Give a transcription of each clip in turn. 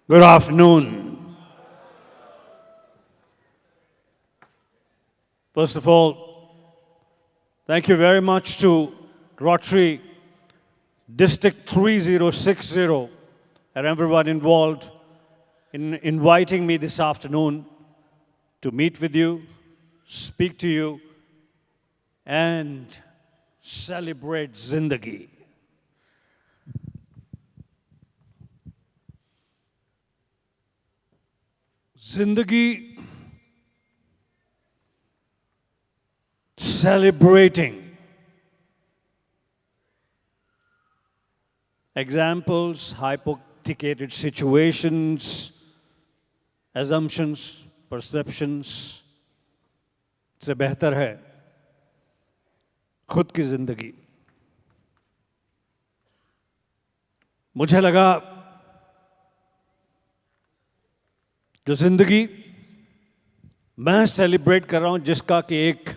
Good afternoon. First of all, thank you very much to Rotary District 3060 and everyone involved in inviting me this afternoon to meet with you, speak to you, and celebrate Zindagi. Zindagi, celebrating. Examples, hypothecated situations, assumptions, perceptions से बेहतर है खुद की जिंदगी. मुझे लगा जो जिंदगी मैं सेलिब्रेट कर रहा हूं, जिसका कि एक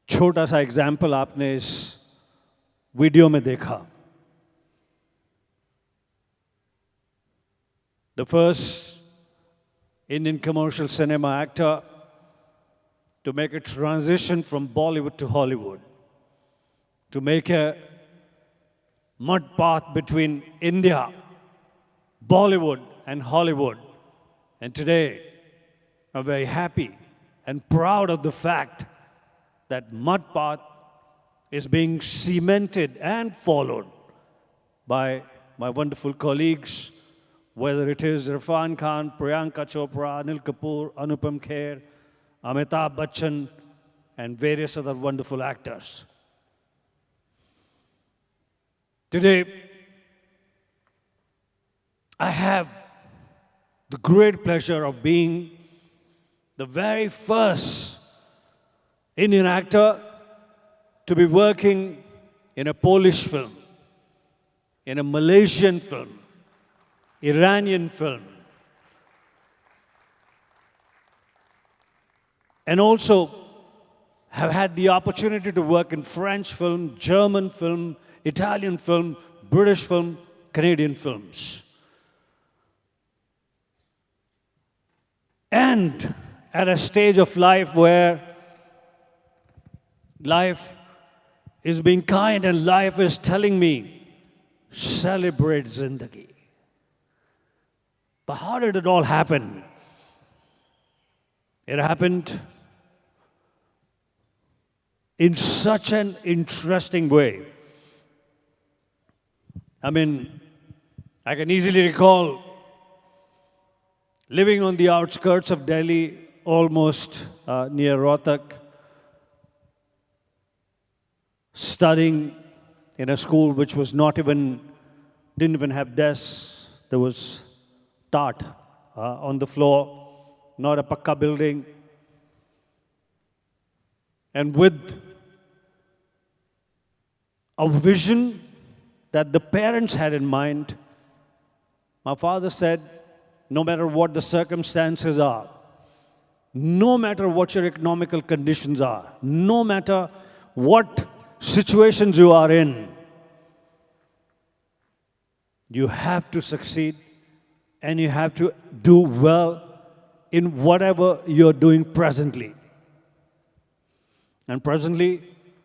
छोटा सा एग्जाम्पल आपने इस वीडियो में देखा. The first Indian commercial cinema actor to make a transition from Bollywood to Hollywood, to make a mud path between India, Bollywood, and Hollywood. And today, I'm very happy and proud of the fact that mud path is being cemented and followed by my wonderful colleagues, whether it is Irfan Khan, Priyanka Chopra, Anil Kapoor, Anupam Kher, Amitabh Bachchan, and various other wonderful actors. Today, I have the great pleasure of being the very first Indian actor to be working in a Polish film, in a Malaysian film, Iranian film, and also have had the opportunity to work in French film, German film, Italian film, British film, Canadian films. And at a stage of life where life is being kind and life is telling me, celebrate Zindagi. But how did it all happen? It happened in such an interesting way. I mean, I can easily recall living on the outskirts of Delhi, almost near Rohtak, studying in a school which was didn't even have desks. There was tat on the floor, not a pakka building. And with a vision that the parents had in mind, my father said, no matter what the circumstances are, no matter what your economical conditions are, no matter what situations you are in, you have to succeed and you have to do well in whatever you're doing presently. And presently,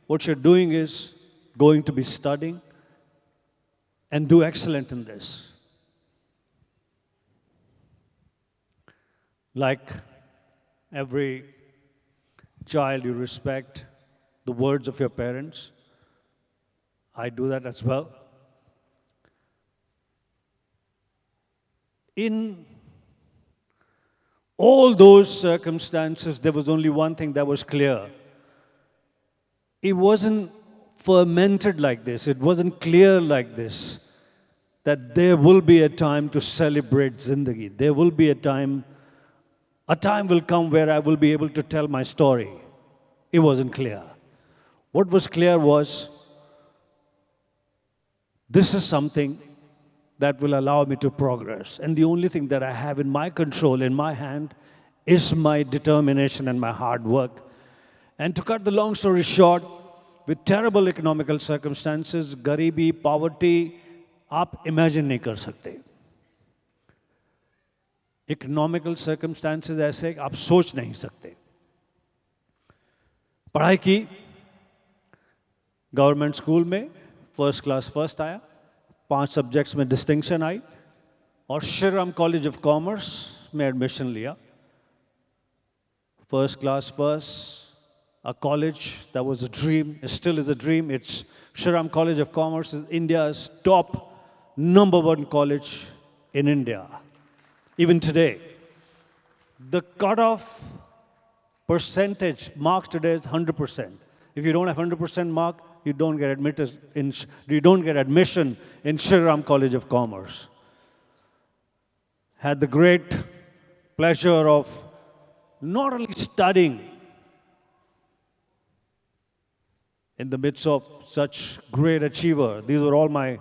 what you're doing is going to be studying and do excellent in this. Like every child, you respect the words of your parents. I do that as well. In all those circumstances, there was only one thing that was clear. It wasn't fermented like this. It wasn't clear like this, that there will be a time to celebrate Zindagi. There will be a time will come where I will be able to tell my story. It wasn't clear. What was clear was, this is something that will allow me to progress. And the only thing that I have in my control, in my hand, is my determination and my hard work. And to cut the long story short, with terrible economical circumstances, garibi, poverty, आप imagine नहीं कर सकते. Economical circumstances ऐसे आप सोच नहीं सकते। पढ़ाई की, गवर्नमेंट स्कूल में फर्स्ट क्लास फर्स्ट आया, 5 सब्जेक्ट्स में डिस्टिंक्शन आई, और श्रीराम कॉलेज ऑफ कॉमर्स में एडमिशन लिया। First class first, a college that was a dream, still is a dream. It's Shriram College of Commerce is India's top #1 college in India, even today. The cutoff percentage mark today is 100%. If you don't have 100% mark, you don't get admission in Shriram College of Commerce. Had the great pleasure of not only studying in the midst of such great achiever. These were all my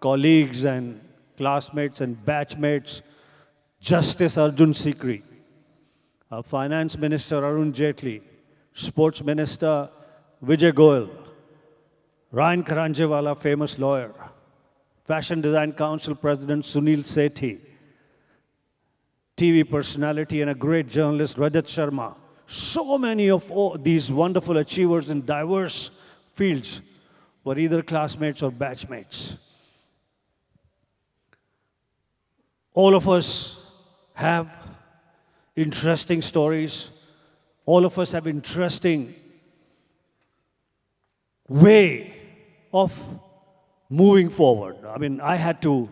colleagues and classmates and batchmates. Justice Arjun Sikri, Finance Minister Arun Jaitley, Sports Minister Vijay Goyal, Ryan Karanjewala, famous lawyer, Fashion Design Council President Sunil Sethi, TV personality and a great journalist Rajat Sharma. So many of all these wonderful achievers in diverse fields were either classmates or batchmates. All of us have interesting stories. All of us have interesting way of moving forward. I mean, I had to,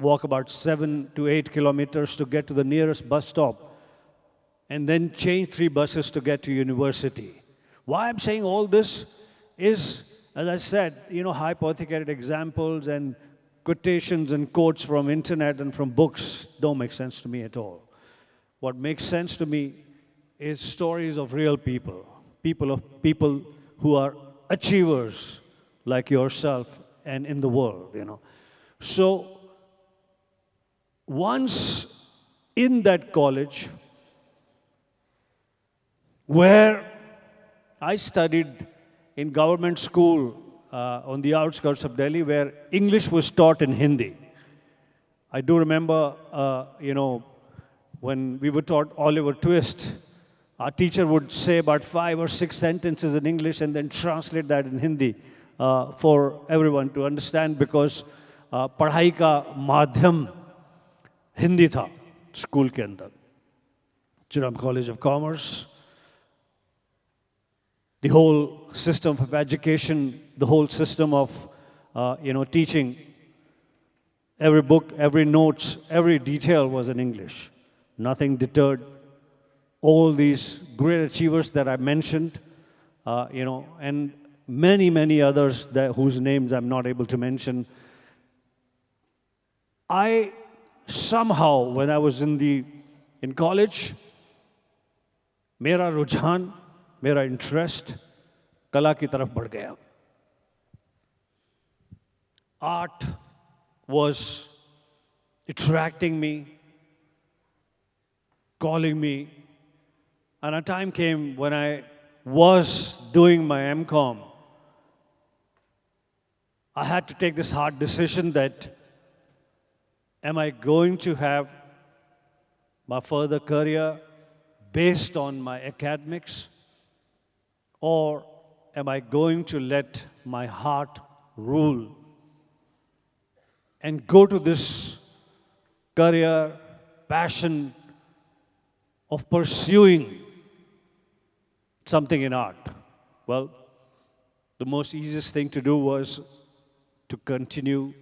walk about 7 to 8 kilometers to get to the nearest bus stop, and then change 3 buses to get to university. Why I'm saying all this is, as I said, hypothetical examples and quotations and quotes from internet and from books don't make sense to me at all. What makes sense to me is stories of real people, people who are achievers like yourself and in the world, So once in that college where I studied in government school on the outskirts of Delhi, where English was taught in Hindi. I do remember, when we were taught Oliver Twist, our teacher would say about 5 or 6 sentences in English and then translate that in Hindi for everyone to understand, because पढ़ाई का माध्यम हिंदी था school के अंदर. Shriram College of Commerce, the whole system of education, the whole system of, teaching, every book, every notes, every detail was in English. Nothing deterred all these great achievers that I mentioned, and many, many others whose names I'm not able to mention. I somehow, when I was in college, मेरा रुझान, मेरा interest कला की तरफ बढ़ गया. Art was attracting me, calling me, and a time came when I was doing my MCom. I had to take this hard decision that am I going to have my further career based on my academics, or am I going to let my heart rule and go to this career, passion of pursuing something in art? Well, the most easiest thing to do was to continue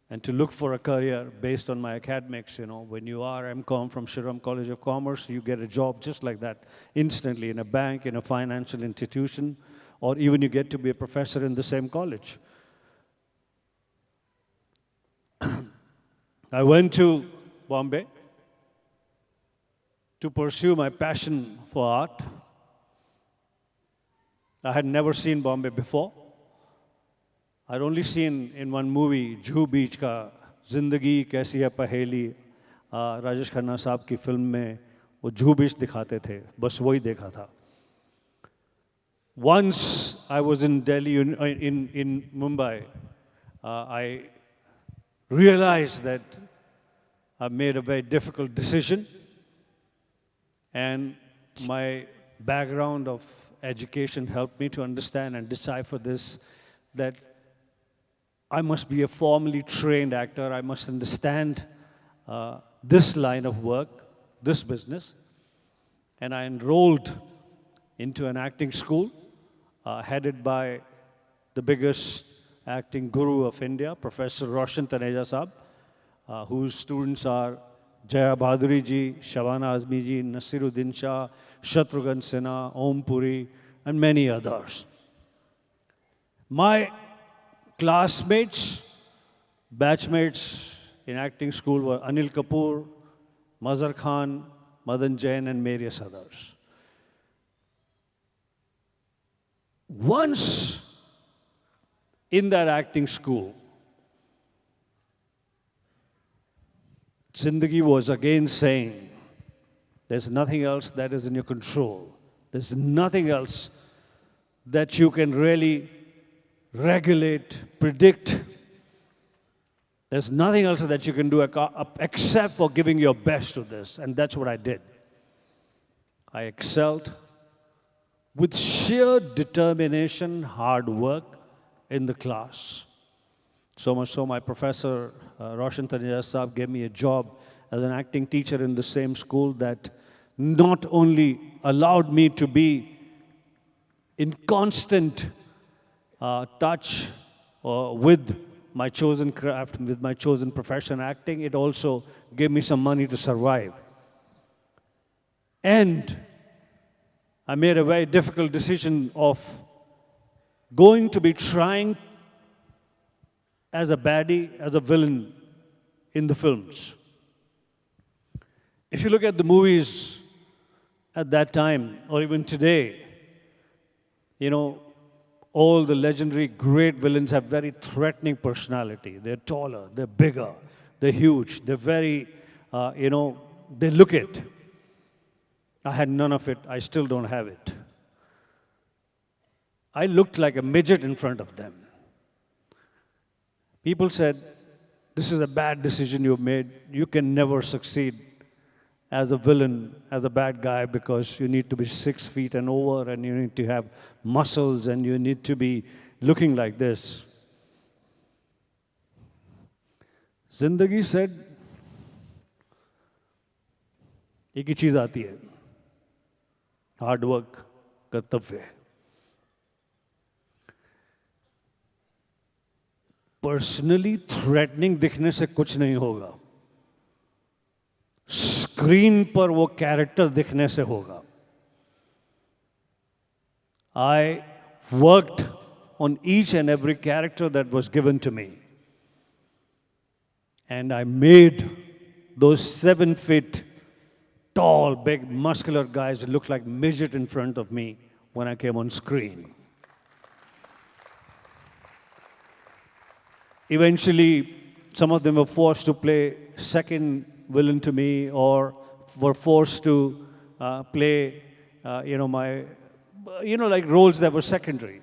and to look for a career based on my academics. When you are MCom from Shriram College of Commerce, you get a job just like that, instantly, in a bank, in a financial institution, or even you get to be a professor in the same college. I went to Bombay to pursue my passion for art. I had never seen Bombay before. I'd only seen in one movie, Juhu Beach का जिंदगी कैसी है पहेली, राजेश खन्ना साहब की film में वो जुहू बीच दिखाते थे, बस वही देखा था. Once I was in Delhi, in Mumbai, I realized that I made a very difficult decision, and my background of education helped me to understand and decipher this, that I must be a formally trained actor. I must understand this line of work, this business. And I enrolled into an acting school headed by the biggest acting guru of India, Professor Roshan Taneja Saab, whose students are Jaya Bhaduri ji, Shabana Azmi ji, Nasiruddin Shah, Shatrughan Sinha, Om Puri, and many others. My classmates, batchmates in acting school were Anil Kapoor, Mazhar Khan, Madan Jain, and various others. Once in that acting school, Zindagi was again saying, there's nothing else that is in your control. There's nothing else that you can really regulate, predict. There's nothing else that you can do except for giving your best to this. And that's what I did. I excelled with sheer determination, hard work in the class. So much so, my professor, Roshan Taneja Saab, gave me a job as an acting teacher in the same school that not only allowed me to be in constant touch with my chosen craft, with my chosen profession, acting, it also gave me some money to survive. And I made a very difficult decision of going to be trying as a baddie, as a villain in the films. If you look at the movies at that time, or even today, you know, all the legendary great villains have very threatening personality. They're taller, they're bigger, they're huge, they're very, they look it. I had none of it. I still don't have it. I looked like a midget in front of them. People said, this is a bad decision you've made. You can never succeed as a villain, as a bad guy, because you need to be 6 feet and over, and you need to have muscles, and you need to be looking like this. Zindagi said, एक ही चीज आती है, hard work, कर्तव्य. Personally threatening दिखने से कुछ नहीं होगा. स्क्रीन पर वो कैरेक्टर दिखने से होगा. I worked on each and every character that was given to me. And I made those 7 feet tall, big, muscular guys look like midget in front of me when I came on screen. Eventually, some of them were forced to play second villain to me, or were forced to play, like roles that were secondary.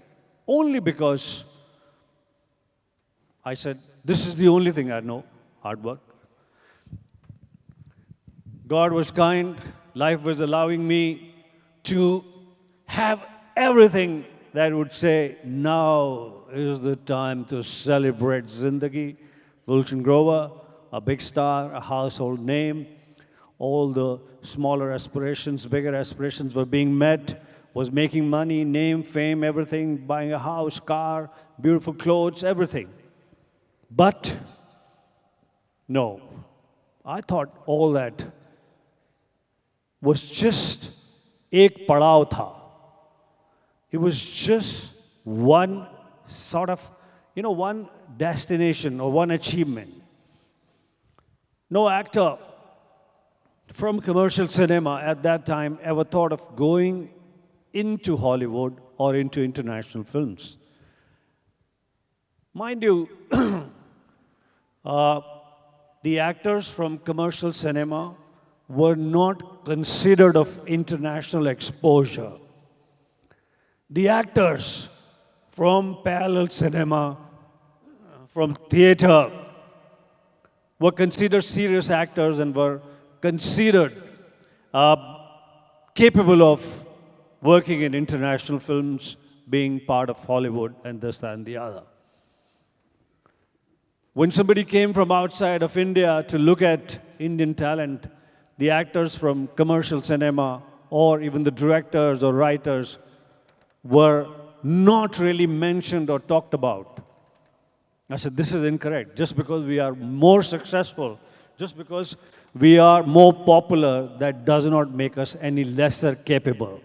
Only because I said, this is the only thing I know, hard work. God was kind. Life was allowing me to have everything that would say, now is the time to celebrate Zindagi. Gulshan Grover, a big star, a household name. All the smaller aspirations, bigger aspirations were being met. Was making money, name, fame, everything, buying a house, car, beautiful clothes, everything. But no, I thought all that was just ek padav tha. It was just one sort of, one destination or one achievement. No actor from commercial cinema at that time ever thought of going into Hollywood or into international films. Mind you, the actors from commercial cinema were not considered of international exposure. The actors from parallel cinema, from theater, were considered serious actors and were considered uh, capable of working in international films, being part of Hollywood and this, that, and the other. When somebody came from outside of India to look at Indian talent, the actors from commercial cinema or even the directors or writers were not really mentioned or talked about. I said, this is incorrect. Just because we are more successful, just because we are more popular, that does not make us any lesser capable.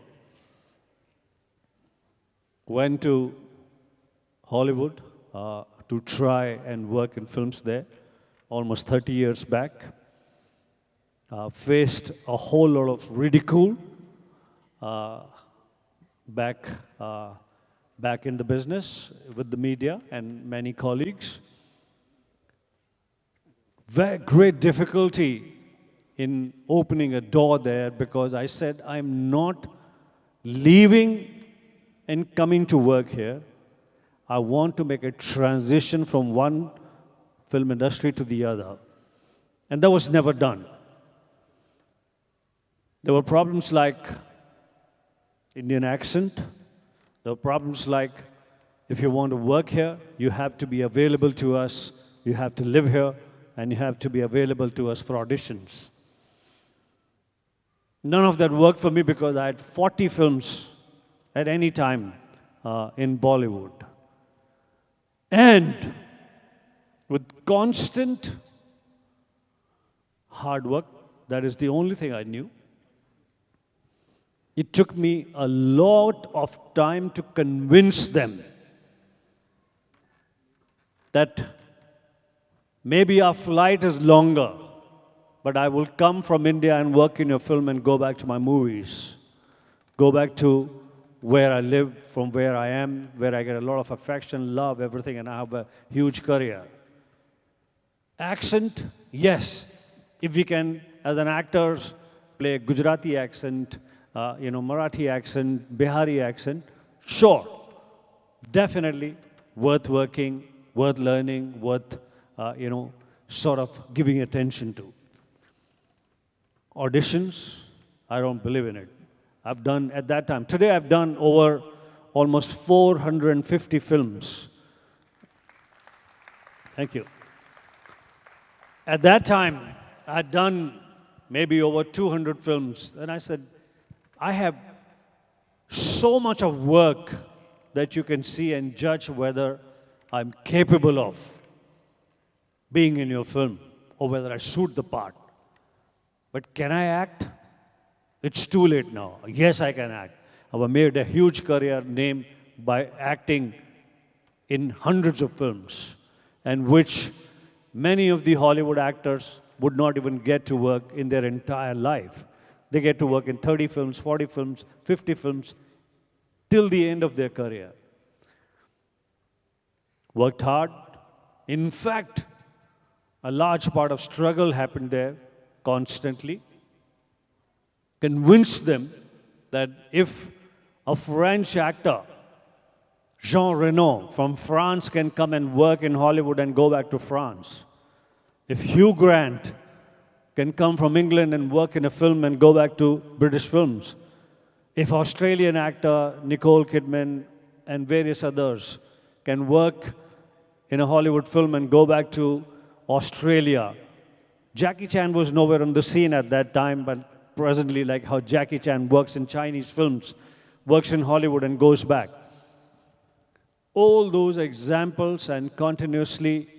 Went to Hollywood to try and work in films there, almost 30 years back. Faced a whole lot of ridicule back in the business with the media and many colleagues. Very great difficulty in opening a door there because I said, I'm not leaving and coming to work here. I want to make a transition from one film industry to the other. And that was never done. There were problems like Indian accent. There were problems like, if you want to work here, you have to be available to us, you have to live here, and you have to be available to us for auditions. None of that worked for me because I had 40 films at any time in Bollywood. And with constant hard work, that is the only thing I knew. It took me a lot of time to convince them that maybe our flight is longer, but I will come from India and work in your film and go back to my movies. Go back to where I live, from where I am, where I get a lot of affection, love, everything, and I have a huge career. Accent, yes. If we can, as an actor, play a Gujarati accent, Marathi accent, Bihari accent, sure. Definitely worth working, worth learning, worth, sort of giving attention to. Auditions, I don't believe in it. I've done, at that time, today I've done over almost 450 films. Thank you. At that time, I'd done maybe over 200 films. And I said, I have so much of work that you can see and judge whether I'm capable of being in your film or whether I suit the part. But can I act? It's too late now. Yes, I can act. I've made a huge career name by acting in hundreds of films, and which many of the Hollywood actors would not even get to work in their entire life. They get to work in 30 films, 40 films, 50 films, till the end of their career. Worked hard. In fact, a large part of struggle happened there constantly. Convinced them that if a French actor, Jean Reno from France, can come and work in Hollywood and go back to France, if Hugh Grant can come from England and work in a film and go back to British films, if Australian actor Nicole Kidman and various others can work in a Hollywood film and go back to Australia. Jackie Chan was nowhere on the scene at that time, but presently, like how Jackie Chan works in Chinese films, works in Hollywood and goes back. All those examples and continuously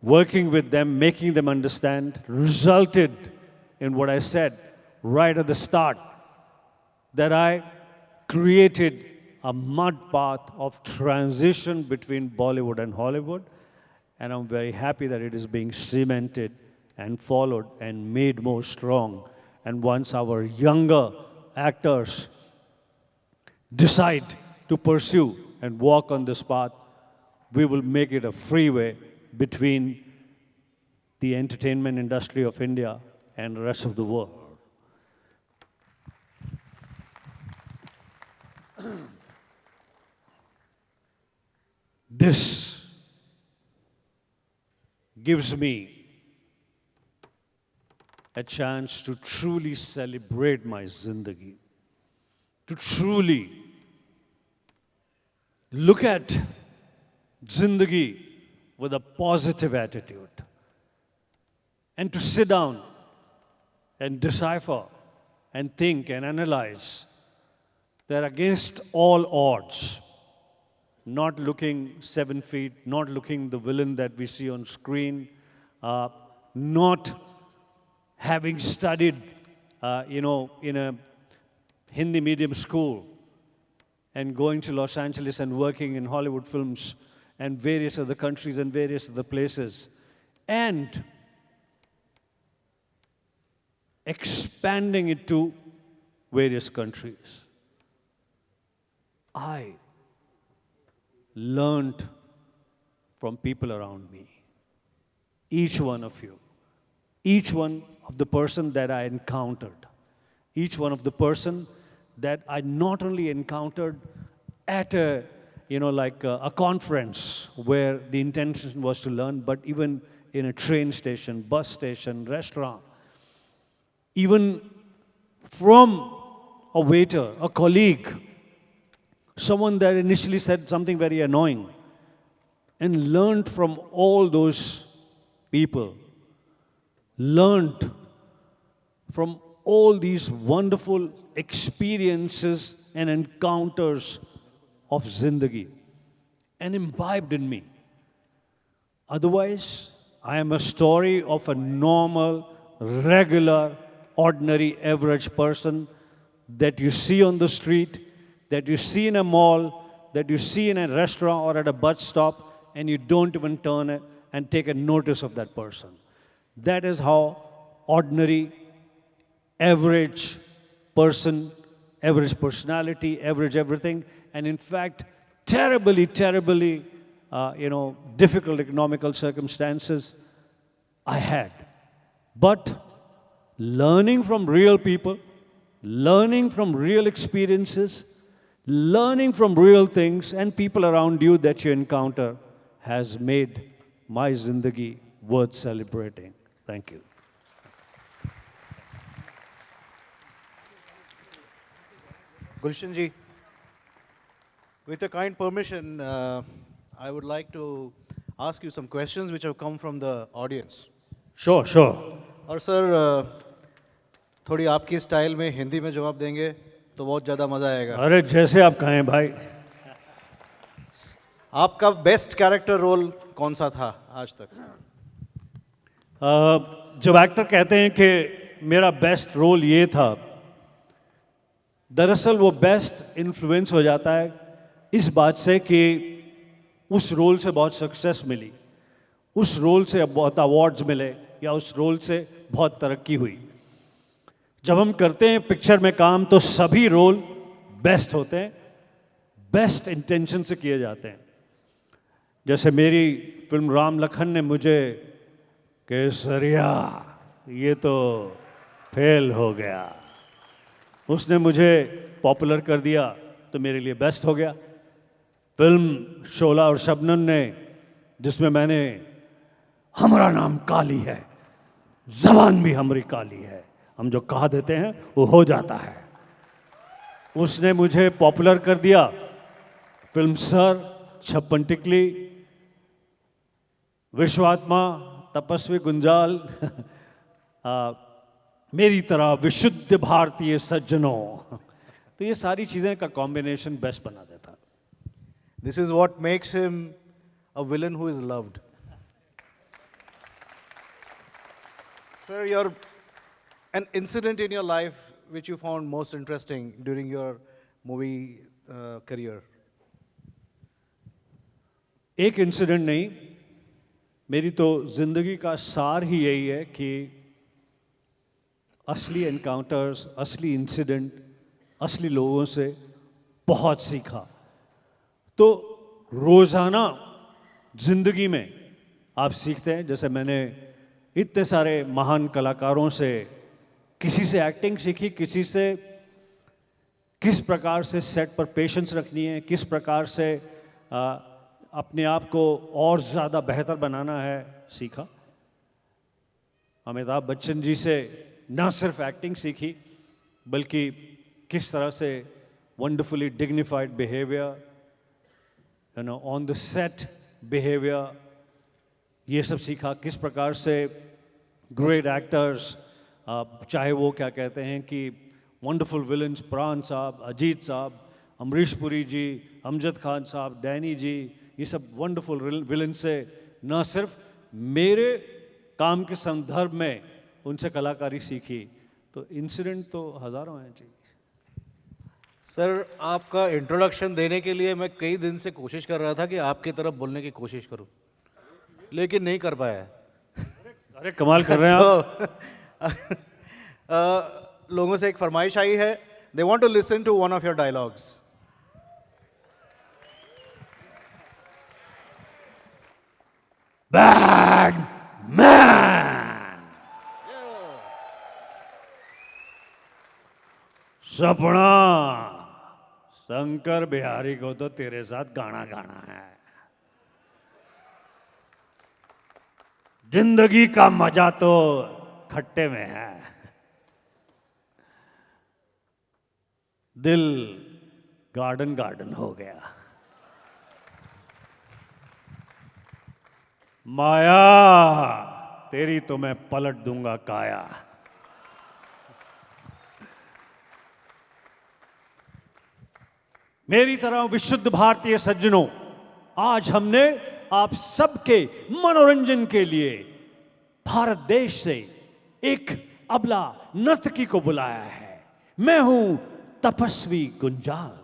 working with them, making them understand, resulted in what I said right at the start, that I created a mud path of transition between Bollywood and Hollywood, and I'm very happy that it is being cemented and followed and made more strong. And once our younger actors decide to pursue and walk on this path, we will make it a freeway between the entertainment industry of India and the rest of the world. This gives me a chance to truly celebrate my zindagi, to truly look at zindagi with a positive attitude, and to sit down and decipher and think and analyze that against all odds, not looking 7 feet, not looking the villain that we see on screen, not having studied, in a Hindi medium school and going to Los Angeles and working in Hollywood films and various other countries and various other places, and expanding it to various countries. I learned from people around me. Each one of you, each one of the person that I encountered, each one of the person that I not only encountered at a conference where the intention was to learn, but even in a train station, bus station, restaurant, even from a waiter, a colleague, someone that initially said something very annoying, and learned from all those people, learned from all these wonderful experiences and encounters of zindagi, and imbibed in me. Otherwise, I am a story of a normal, regular, ordinary, average person that you see on the street, that you see in a mall, that you see in a restaurant or at a bus stop, and you don't even turn and take a notice of that person. That is how ordinary, average person, average personality, average everything, and in fact, terribly, difficult economical circumstances I had. But learning from real people, learning from real experiences, learning from real things and people around you that you encounter has made my zindagi worth celebrating. Thank you. Gulshan ji, with your kind permission, I would like to ask you some questions which have come from the audience. Sure. और sir थोड़ी आपकी style में हिंदी में जवाब देंगे तो बहुत ज़्यादा मज़ा आएगा. अरे जैसे आप कहें भाई. आपका बेस्ट कैरेक्टर रोल कौन सा था आज तक? जब एक्टर कहते हैं कि मेरा बेस्ट रोल ये था, दरअसल वो बेस्ट इन्फ्लुएंस हो जाता है इस बात से कि उस रोल से बहुत सक्सेस मिली, उस रोल से बहुत अवार्ड्स मिले, या उस रोल से बहुत तरक्की हुई. जब हम करते हैं पिक्चर में काम तो सभी रोल बेस्ट होते हैं, बेस्ट इंटेंशन से किए जाते हैं. जैसे मेरी फिल्म राम लखन ने मुझे केसरिया, ये तो फेल हो गया, उसने मुझे पॉपुलर कर दिया तो मेरे लिए बेस्ट हो गया. फिल्म शोला और शबनम ने, जिसमें मैंने हमारा नाम काली है, जबान भी हमारी काली है, हम जो कहा देते हैं वो हो जाता है, उसने मुझे पॉपुलर कर दिया. फिल्म सर, छप्पन टिकली, विश्वात्मा, तपस्वी गुंजाल, मेरी तरह विशुद्ध भारतीय सज्जनों, तो ये सारी चीज़ें का कॉम्बिनेशन बेस्ट बना देता. This is what makes him a villain who is loved. Sir, an incident in your life which you found most interesting during your movie career? एक इंसिडेंट नहीं, मेरी तो जिंदगी का सार ही यही है कि असली एनकाउंटर्स, असली इंसिडेंट, असली लोगों से बहुत सीखा. तो रोज़ाना ज़िंदगी में आप सीखते हैं. जैसे मैंने इतने सारे महान कलाकारों से, किसी से एक्टिंग सीखी, किसी से किस प्रकार से सेट पर पेशेंस रखनी है, किस प्रकार से अपने आप को और ज़्यादा बेहतर बनाना है, सीखा. अमिताभ बच्चन जी से ना सिर्फ एक्टिंग सीखी बल्कि किस तरह से wonderfully dignified behaviour on the set behaviour, ये सब सीखा। किस प्रकार से ग्रेट एक्टर्स, चाहे वो क्या कहते हैं कि वंडरफुल विलन्स प्राण साहब, अजीत साहब, अमरीश पुरी जी, अमजद खान साहब, डैनी जी, ये सब वंडरफुल विलन से न सिर्फ मेरे काम के संदर्भ में उनसे कलाकारी सीखी, तो इंसिडेंट तो हज़ारों हैं जी। सर, आपका इंट्रोडक्शन देने के लिए मैं कई दिन से कोशिश कर रहा था कि आपकी तरफ बोलने की कोशिश करूं, लेकिन नहीं कर पाया। अरे कमाल कर रहे हैं आप। लोगों से एक फरमाइश आई है, they want to listen to one of your dialogues. Bad man, Sapna, Shankar Bihari को तो तेरे साथ गाना गाना है। जिंदगी का मजा तो खट्टे में है। दिल गार्डन गार्डन हो गया। माया, तेरी तो मैं पलट दूंगा काया। मेरी तरह विशुद्ध भारतीय सज्जनों, आज हमने आप सबके मनोरंजन के लिए भारत देश से एक अबला नर्तकी को बुलाया है। मैं हूं तपस्वी गुंजाल।